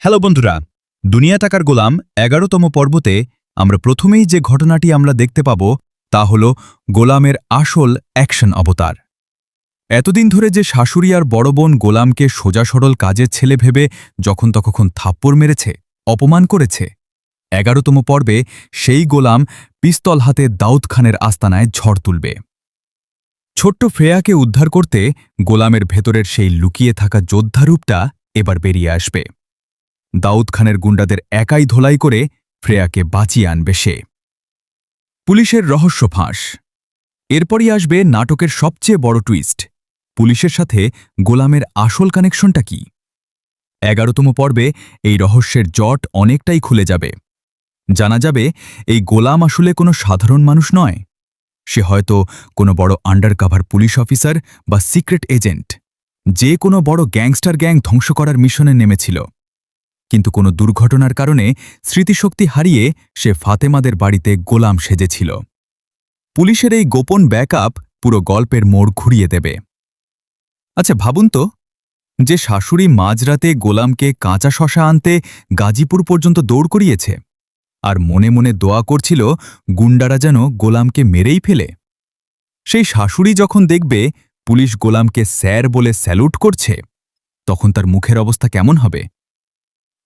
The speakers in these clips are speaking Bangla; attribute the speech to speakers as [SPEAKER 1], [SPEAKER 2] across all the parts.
[SPEAKER 1] হ্যালো বন্ধুরা, দুনিয়া টাকার গোলাম ১১তম পর্বতে আমরা প্রথমেই যে ঘটনাটি আমরা দেখতে পাব তা হল গোলামের আসল অ্যাকশন অবতার। এতদিন ধরে যে শাশুড়ি আর বড় বোন গোলামকে সোজা সরল কাজের ছেলে ভেবে যখন তখন থাপ্পড় মেরেছে, অপমান করেছে, ১১তম পর্বে সেই গোলাম পিস্তল হাতে দাউদ খানের আস্তানায় ঝড় তুলবে। ছোট্ট ফ্রেয়াকে উদ্ধার করতে গোলামের ভেতরের সেই লুকিয়ে থাকা যোদ্ধারূপটা এবার বেরিয়ে আসবে। দাউদ খানের গুন্ডাদের একাই ধোলাই করে ফ্রেয়াকে বাঁচিয়ে আনবে সে। পুলিশের রহস্য ফাঁস। এরপরই আসবে নাটকের সবচেয়ে বড় টুইস্ট। পুলিশের সাথে গোলামের আসল কানেকশনটা কি? ১১তম পর্বে এই রহস্যের জট অনেকটাই খুলে যাবে। জানা যাবে এই গোলাম আসলে কোনো সাধারণ মানুষ নয়। সে হয়তো কোনো বড় আন্ডারকভার পুলিশ অফিসার বা সিক্রেট এজেন্ট, যে কোনো বড় গ্যাংস্টার গ্যাং ধ্বংস করার মিশনে নেমেছিল। কিন্তু কোনো দুর্ঘটনার কারণে স্মৃতিশক্তি হারিয়ে সে ফাতেমাদের বাড়িতে গোলাম সেজেছিল। পুলিশের এই গোপন ব্যাকআপ পুরো গল্পের মোড় ঘুরিয়ে দেবে। আচ্ছা ভাবুন তো, যে শাশুড়ি মাঝরাতে গোলামকে কাঁচা শশা আনতে গাজীপুর পর্যন্ত দৌড় করিয়েছে, আর মনে মনে দোয়া করছিল গুন্ডারা যেন গোলামকে মেরেই ফেলে, সেই শাশুড়ি যখন দেখবে পুলিশ গোলামকে স্যার বলে স্যালুট করছে, তখন তার মুখের অবস্থা কেমন হবে?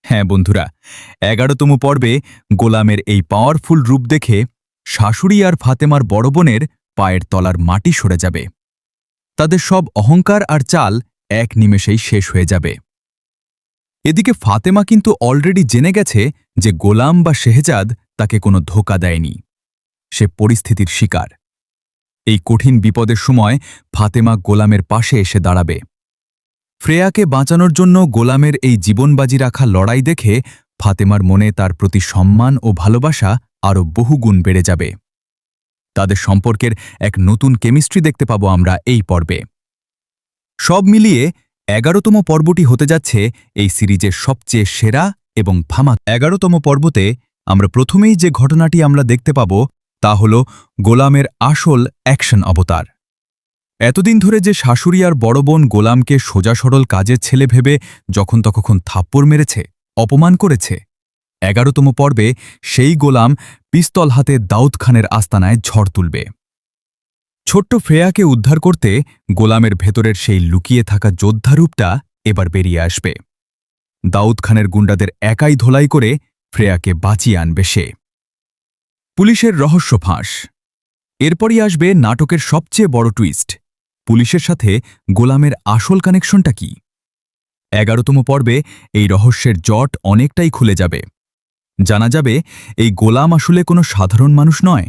[SPEAKER 1] হ্যাঁ বন্ধুরা, ১১তম পর্বে গোলামের এই পাওয়ারফুল রূপ দেখে শাশুড়ি আর ফাতেমার বড় বোনের পায়ের তলার মাটি সরে যাবে। তাদের সব অহংকার আর চাল এক নিমেষেই শেষ হয়ে যাবে। এদিকে ফাতেমা কিন্তু অলরেডি জেনে গেছে যে গোলাম বা শেহজাদ তাকে কোনো ধোঁকা দেয়নি। সে পরিস্থিতির শিকার। এই কঠিন বিপদের সময় ফাতেমা গোলামের পাশে এসে দাঁড়াবে। ফ্রেয়াকে বাঁচানোর জন্য গোলামের এই জীবনবাজি রাখা লড়াই দেখে ফাতেমার মনে তার প্রতি সম্মান ও ভালোবাসা আরও বহুগুণ বেড়ে যাবে। তাদের সম্পর্কের এক নতুন কেমিস্ট্রি দেখতে পাবো আমরা এই পর্বে। সব মিলিয়ে ১১তম পর্বটি হতে যাচ্ছে এই সিরিজের সবচেয়ে সেরা এবং ভামা। ১১তম পর্বতে আমরা প্রথমেই যে ঘটনাটি আমরা দেখতে পাব তা হল গোলামের আসল অ্যাকশন অবতার। এতদিন ধরে যে শাশুড়ি আর বড় বোন গোলামকে সোজা সরল কাজের ছেলে ভেবে যখন তখন থাপ্পড় মেরেছে, অপমান করেছে, ১১তম পর্বে সেই গোলাম পিস্তল হাতে দাউদ খানের আস্তানায় ঝড় তুলবে। ছোট্ট ফ্রেয়াকে উদ্ধার করতে গোলামের ভেতরের সেই লুকিয়ে থাকা যোদ্ধারূপটা এবার বেরিয়ে আসবে। দাউদ খানের গুন্ডাদের একাই ধোলাই করে ফ্রেয়াকে বাঁচিয়ে আনবে সে। পুলিশের রহস্য ফাঁস। এরপরই আসবে নাটকের সবচেয়ে বড় টুইস্ট। পুলিশের সাথে গোলামের আসল কানেকশনটা কি? ১১তম পর্বে এই রহস্যের জট অনেকটাই খুলে যাবে। জানা যাবে এই গোলাম আসলে কোনো সাধারণ মানুষ নয়।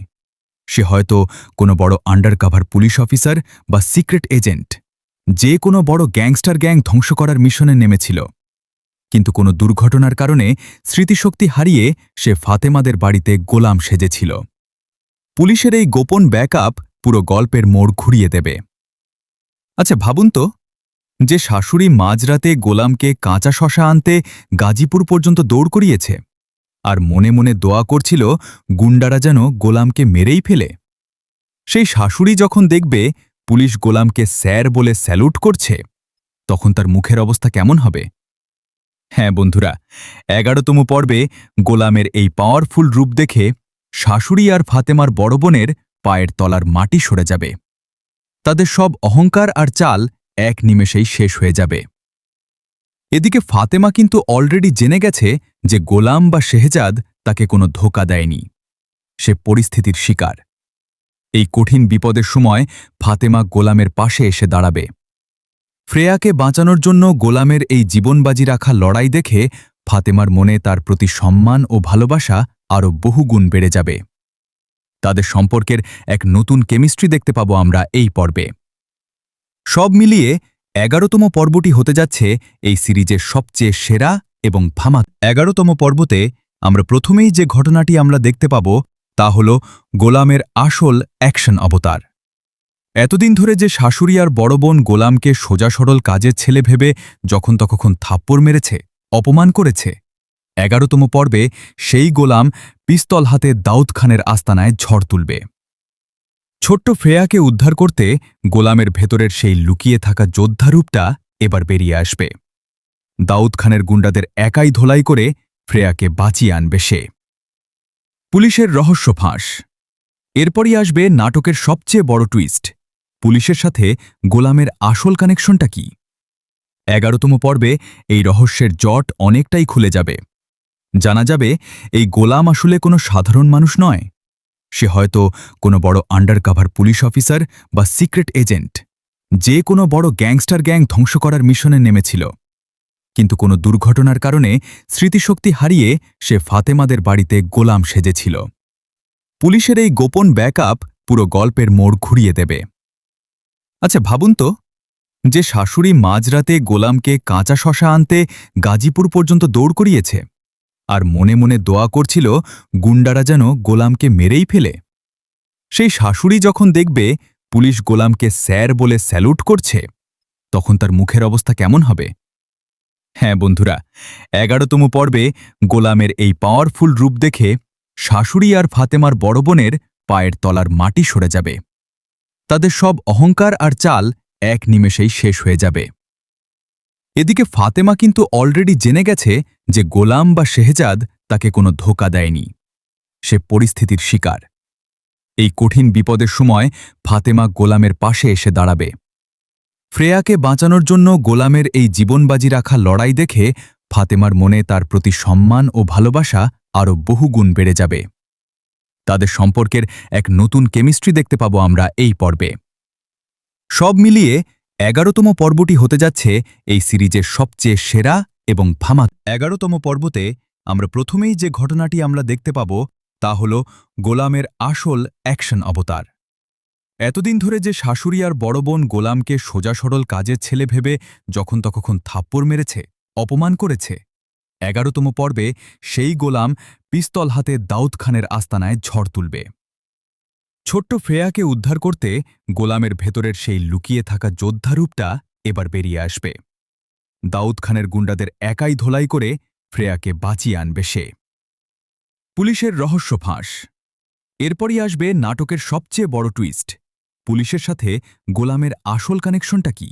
[SPEAKER 1] সে হয়তো কোনো বড় আন্ডারকভার পুলিশ অফিসার বা সিক্রেট এজেন্ট, যে কোনো বড় গ্যাংস্টার গ্যাং ধ্বংস করার মিশনে নেমেছিল। কিন্তু কোনো দুর্ঘটনার কারণে স্মৃতিশক্তি হারিয়ে সে ফাতেমাদের বাড়িতে গোলাম সেজেছিল। পুলিশের এই গোপন ব্যাকআপ পুরো গল্পের মোড় ঘুরিয়ে দেবে। আচ্ছা ভাবুন তো, যে শাশুড়ি মাঝরাতে গোলামকে কাঁচা শশা আনতে গাজীপুর পর্যন্ত দৌড় করিয়েছে, আর মনে মনে দোয়া করছিল গুন্ডারা যেন গোলামকে মেরেই ফেলে, সেই শাশুড়ি যখন দেখবে পুলিশ গোলামকে স্যার বলে স্যালুট করছে, তখন তার মুখের অবস্থা কেমন হবে? হ্যাঁ বন্ধুরা, ১১তম পর্বে গোলামের এই পাওয়ারফুল রূপ দেখে শাশুড়ি আর ফাতেমার বড় বোনের পায়ের তলার মাটি সরে যাবে। তাদের সব অহংকার আর চাল এক নিমেষেই শেষ হয়ে যাবে। এদিকে ফাতেমা কিন্তু অলরেডি জেনে গেছে যে গোলাম বা শেহজাদ তাকে কোনো ধোঁকা দেয়নি। সে পরিস্থিতির শিকার। এই কঠিন বিপদের সময় ফাতেমা গোলামের পাশে এসে দাঁড়াবে। ফ্রেয়াকে বাঁচানোর জন্য গোলামের এই জীবনবাজি রাখা লড়াই দেখে ফাতেমার মনে তার প্রতি সম্মান ও ভালোবাসা আরও বহুগুণ বেড়ে যাবে। তাদের সম্পর্কের এক নতুন কেমিস্ট্রি দেখতে পাবো আমরা এই পর্বে। সব মিলিয়ে ১১তম পর্বটি হতে যাচ্ছে এই সিরিজের সবচেয়ে সেরা এবং ভামা। ১১তম পর্বতে আমরা প্রথমেই যে ঘটনাটি আমরা দেখতে পাব তা হল গোলামের আসল অ্যাকশন অবতার। এতদিন ধরে যে শাশুড়ি আর বড় বোন গোলামকে সোজা সরল কাজের ছেলে ভেবে যখন তখন থাপ্পড় মেরেছে, অপমান করেছে, ১১তম পর্বে সেই গোলাম পিস্তল হাতে দাউদ খানের আস্তানায় ঝড় তুলবে। ছোট্ট ফ্রেয়াকে উদ্ধার করতে গোলামের ভেতরের সেই লুকিয়ে থাকা যোদ্ধারূপটা এবার বেরিয়ে আসবে। দাউদ খানের গুন্ডাদের একাই ধোলাই করে ফ্রেয়াকে বাঁচিয়ে আনবে সে। পুলিশের রহস্য ফাঁস। এরপরই আসবে নাটকের সবচেয়ে বড় টুইস্ট। পুলিশের সাথে গোলামের আসল কানেকশনটা কি? 11তম পর্বে এই রহস্যের জট অনেকটাই খুলে যাবে। জানা যাবে এই গোলাম আসলে কোনো সাধারণ মানুষ নয়। সে হয়তো কোনো বড় আন্ডারকভার পুলিশ অফিসার বা সিক্রেট এজেন্ট, যে কোনো বড় গ্যাংস্টার গ্যাং ধ্বংস করার মিশনে নেমেছিল। কিন্তু কোনো দুর্ঘটনার কারণে স্মৃতিশক্তি হারিয়ে সে ফাতেমাদের বাড়িতে গোলাম সেজেছিল। পুলিশের এই গোপন ব্যাকআপ পুরো গল্পের মোড় ঘুরিয়ে দেবে। আচ্ছা ভাবুন তো, যে শাশুড়ি মাঝরাতে গোলামকে কাঁচা শশা আনতে গাজীপুর পর্যন্ত দৌড় করিয়েছে, আর মনে মনে দোয়া করছিল গুন্ডারা যেন গোলামকে মেরেই ফেলে, সেই শাশুড়ি যখন দেখবে পুলিশ গোলামকে স্যার বলে স্যালুট করছে, তখন তার মুখের অবস্থা কেমন হবে? হ্যাঁ বন্ধুরা, 11তম পর্বে গোলামের এই পাওয়ারফুল রূপ দেখে শাশুড়ি আর ফাতেমার বড় বোনের পায়ের তলার মাটি সরে যাবে। তাদের সব অহংকার আর চাল এক নিমেষেই শেষ হয়ে যাবে। এদিকে ফাতেমা কিন্তু অলরেডি জেনে গেছে যে গোলাম বা শেহজাদ তাকে কোনো ধোঁকা দেয়নি। সে পরিস্থিতির শিকার। এই কঠিন বিপদের সময় ফাতেমা গোলামের পাশে এসে দাঁড়াবে। ফ্রেয়াকে বাঁচানোর জন্য গোলামের এই জীবনবাজি রাখা লড়াই দেখে ফাতেমার মনে তার প্রতি সম্মান ও ভালোবাসা আরও বহুগুণ বেড়ে যাবে। তাদের সম্পর্কের এক নতুন কেমিস্ট্রি দেখতে পাবো আমরা এই পর্বে। সব মিলিয়ে 11তম পর্বটি হতে যাচ্ছে এই সিরিজের সবচেয়ে সেরা এবং ভামা। 11তম পর্বতে আমরা প্রথমেই যে ঘটনাটি আমরা দেখতে পাব তা হল গোলামের আসল অ্যাকশন অবতার। এতদিন ধরে যে শাশুড়ি আর বড় বোন গোলামকে সোজা সরল কাজের ছেলে ভেবে যখন তখন থাপ্পড় মেরেছে, অপমান করেছে, 11তম পর্বে সেই গোলাম পিস্তল হাতে দাউদ খানের আস্তানায় ঝড় তুলবে। ছোট্ট ফ্রেয়াকে উদ্ধার করতে গোলামের ভেতরের সেই লুকিয়ে থাকা যোদ্ধারূপটা এবার বেরিয়ে আসবে। দাউদ খানের গুন্ডাদের একাই ধোলাই করে ফ্রেয়াকে বাঁচিয়ে আনবে সে। পুলিশের রহস্য ফাঁস। এরপরই আসবে নাটকের সবচেয়ে বড় টুইস্ট। পুলিশের সাথে গোলামের আসল কানেকশনটা কি?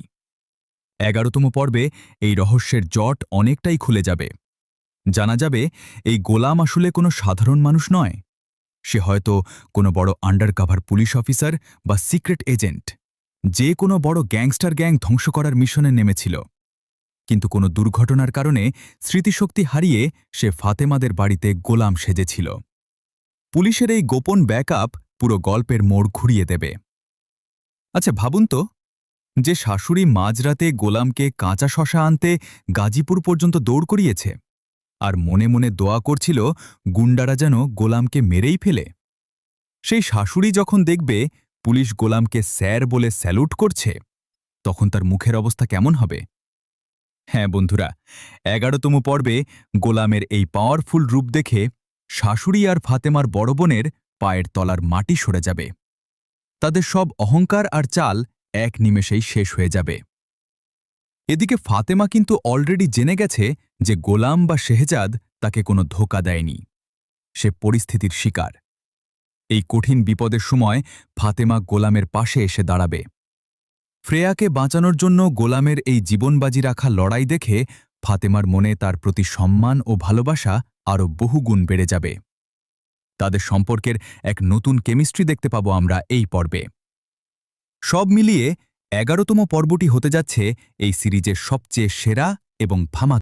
[SPEAKER 1] 11তম পর্বে এই রহস্যের জট অনেকটাই খুলে যাবে। জানা যাবে এই গোলাম আসলে কোনো সাধারণ মানুষ নয়। সে হয়তো কোনো বড় আন্ডারকভার পুলিশ অফিসার বা সিক্রেট এজেন্ট, যে কোনো বড় গ্যাংস্টার গ্যাং ধ্বংস করার মিশনে নেমেছিল। কিন্তু কোনো দুর্ঘটনার কারণে স্মৃতিশক্তি হারিয়ে সে ফাতেমাদের বাড়িতে গোলাম সেজেছিল। পুলিশের এই গোপন ব্যাকআপ পুরো গল্পের মোড় ঘুরিয়ে দেবে। আচ্ছা ভাবুন তো, যে শাশুড়ি মাঝরাতে গোলামকে কাঁচা শশা আনতে গাজীপুর পর্যন্ত দৌড় করিয়েছে, আর মনে মনে দোয়া করছিল গুন্ডারা যেন গোলামকে মেরেই ফেলে, সেই শাশুড়ি যখন দেখবে পুলিশ গোলামকে স্যার বলে স্যালুট করছে, তখন তার মুখের অবস্থা কেমন হবে? হ্যাঁ বন্ধুরা, 11তম পর্বে গোলামের এই পাওয়ারফুল রূপ দেখে শাশুড়ি আর ফাতেমার বড় বোনের পায়ের তলার মাটি সরে যাবে। তাদের সব অহংকার আর চাল এক নিমেষেই শেষ হয়ে যাবে। এদিকে ফাতেমা কিন্তু অলরেডি জেনে গেছে যে গোলাম বা শেহজাদ তাকে কোনো ধোঁকা দেয়নি। সে পরিস্থিতির শিকার। এই কঠিন বিপদের সময় ফাতেমা গোলামের পাশে এসে দাঁড়াবে। ফ্রেয়াকে বাঁচানোর জন্য গোলামের এই জীবনবাজি রাখা লড়াই দেখে ফাতেমার মনে তার প্রতি সম্মান ও ভালোবাসা আরও বহুগুণ বেড়ে যাবে। তাদের সম্পর্কের এক নতুন কেমিস্ট্রি দেখতে পাবো আমরা এই পর্বে। সব মিলিয়ে 11তম পর্বটি হতে যাচ্ছে এই সিরিজের সবচেয়ে সেরা এবং ভামা।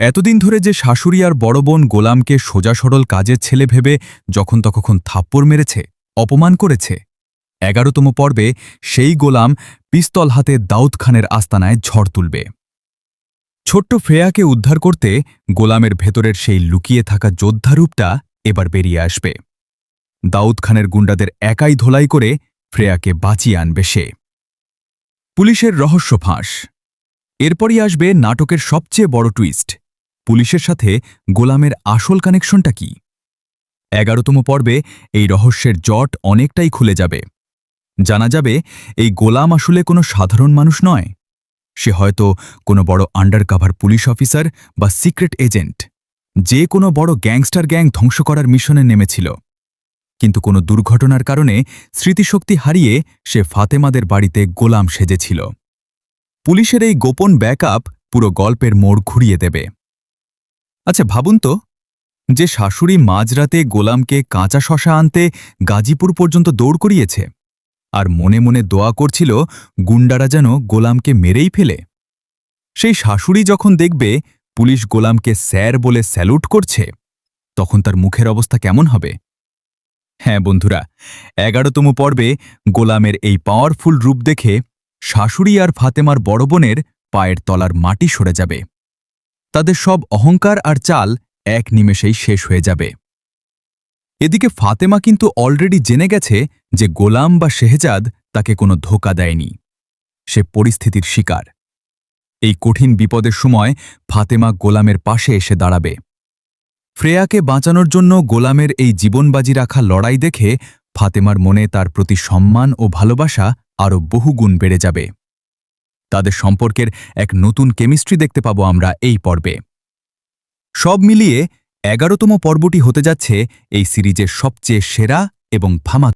[SPEAKER 1] এতদিন ধরে যে শাশুড়ি আর বড় বোন গোলামকে সোজা সরল কাজের ছেলে ভেবে যখন তখন থাপ্পড় মেরেছে, অপমান করেছে, 11তম পর্বে সেই গোলাম পিস্তল হাতে দাউদ খানের আস্তানায় ঝড় তুলবে। ছোট্ট ফ্রেয়াকে উদ্ধার করতে গোলামের ভেতরের সেই লুকিয়ে থাকা যোদ্ধারূপটা এবার বেরিয়ে আসবে। দাউদ খানের গুন্ডাদের একাই ধোলাই করে ফ্রেয়াকে বাঁচিয়ে আনবে সে। পুলিশের রহস্য ফাঁস। এরপরই আসবে নাটকের সবচেয়ে বড় টুইস্ট। পুলিশের সাথে গোলামের আসল কানেকশনটা কি? 11তম পর্বে এই রহস্যের জট অনেকটাই খুলে যাবে। জানা যাবে এই গোলাম আসলে কোনো সাধারণ মানুষ নয়। সে হয়তো কোনো বড় আন্ডারকভার পুলিশ অফিসার বা সিক্রেট এজেন্ট, যে কোনো বড় গ্যাংস্টার গ্যাং ধ্বংস করার মিশনে নেমেছিল। কিন্তু কোনো দুর্ঘটনার কারণে স্মৃতিশক্তি হারিয়ে সে ফাতেমাদের বাড়িতে গোলাম সেজেছিল। পুলিশের এই গোপন ব্যাকআপ পুরো গল্পের মোড় ঘুরিয়ে দেবে। আচ্ছা ভাবুন তো, যে শাশুড়ি মাঝরাতে গোলামকে কাঁচা শশা আনতে গাজীপুর পর্যন্ত দৌড় করিয়েছে, আর মনে মনে দোয়া করছিল গুন্ডারা যেন গোলামকে মেরেই ফেলে, সেই শাশুড়ি যখন দেখবে পুলিশ গোলামকে স্যার বলে স্যালুট করছে, তখন তার মুখের অবস্থা কেমন হবে? হ্যাঁ বন্ধুরা, 11তম পর্বে গোলামের এই পাওয়ারফুল রূপ দেখে শাশুড়ি আর ফাতেমার বড় বোনের পায়ের তলার মাটি সরে যাবে। তাদের সব অহংকার আর চাল এক নিমেষেই শেষ হয়ে যাবে। এদিকে ফাতেমা কিন্তু অলরেডি জেনে গেছে যে গোলাম বা শেহজাদ তাকে কোনো ধোঁকা দেয়নি। সে পরিস্থিতির শিকার। এই কঠিন বিপদের সময় ফাতেমা গোলামের পাশে এসে দাঁড়াবে। ফ্রেয়াকে বাঁচানোর জন্য গোলামের এই জীবনবাজি রাখা লড়াই দেখে ফাতেমার মনে তার প্রতি সম্মান ও ভালোবাসা আরও বহুগুণ বেড়ে যাবে। তাদের সম্পর্কের এক নতুন কেমিস্ট্রি দেখতে পাবো আমরা এই পর্বে। সব মিলিয়ে 11তম পর্বটি হতে যাচ্ছে এই সিরিজের সবচেয়ে সেরা এবং ভামা